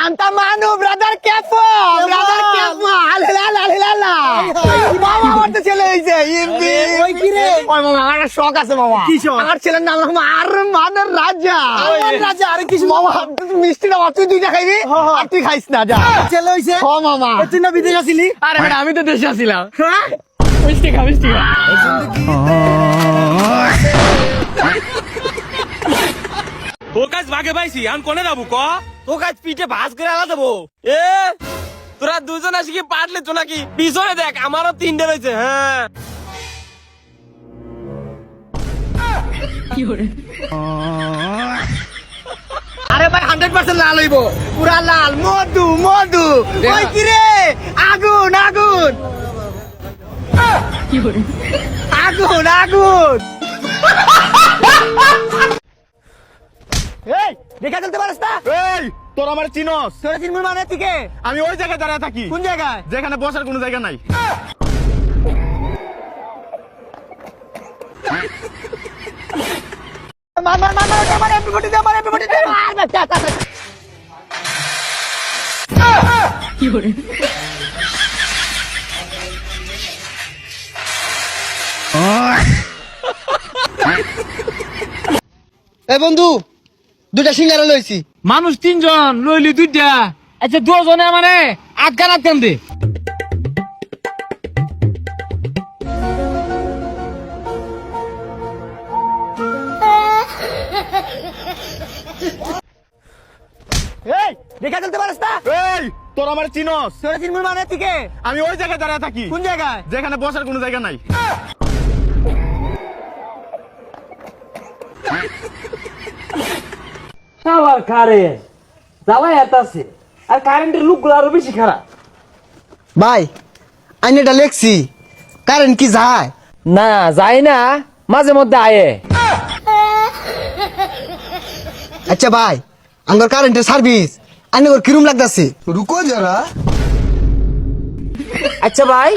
Anta manu, brother kepo, brother kepo, alilala. মামা আমার তো ছেলে হইছে ইমবি। ওই কি রে? ওই মামা আমার শখ আছে মামা। কি শখ? আমার ছেলের নাম রাখবো আরমানের রাজা। আরমান রাজা, আরে কিছু মামা তুই মিষ্টি না তুই দুইটা খাইবি আর তুই খাইস না যা। ছেলে হইছে? ও মামা। তুই না বিদেশ আছিলি? আরে বেটা আমি তো দেশে আছিলাম। হ্যাঁ? মিষ্টি খা মিষ্টি খা। ও কাজ ভাগে পাইছি আমি কোনে যাবো ক তো কাজ পিঠে ভাজ করে আলা দেবো। এ তোরা দুজন আসি কি পাটলে তো নাকি পিছনে দেখ আমারও তিনটে রয়েছে হ্যাঁ আরে ভাই 100% লাল হইব পুরা লাল মধু মধু ওই কি রে আগুন আগুন আগুন আগুন এই দেখা চলতে পারিস না এই তোর আমার চিনস তোরা চিনবি মানে থেকে আমি ওই জায়গায় দাঁড়িয়ে থাকি কোন জায়গায় যেখানে বসার কোনো জায়গা নাই মার মার মার মার আমার এপিফটি দে আমার এপিফটি দে মার বাচ্চা কি করে এ বন্ধু দুটা সিঙ্গারা লইছি মানুষ তিনজন লইলি দুইটা আচ্ছা দুজনে মানে আটকান আটকান দে এই দেখা চলতে পারিস না এই তোর আমার চিনস তোরা চিনবি মানে থেকে আমি ওই জায়গায় দাঁড়িয়ে থাকি কোন জায়গায় যেখানে বসার কোনো জায়গা নাই শালার কারেন্ট জ্বালাই আছে আর কারেন্টের লুকগুলো আরো বেশি খারাপ ভাই আমি এটা লেখছি কারেন্ট কি যায় না যায় না মাঝে মধ্যে আয়ে আচ্ছা ভাই আমার কারেন্টের সার্ভিস আইনে ওর কিরম লাগতাছে রুকো যারা আচ্ছা ভাই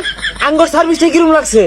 আঙ্গুর সার্ভিসটা কিরম লাগছে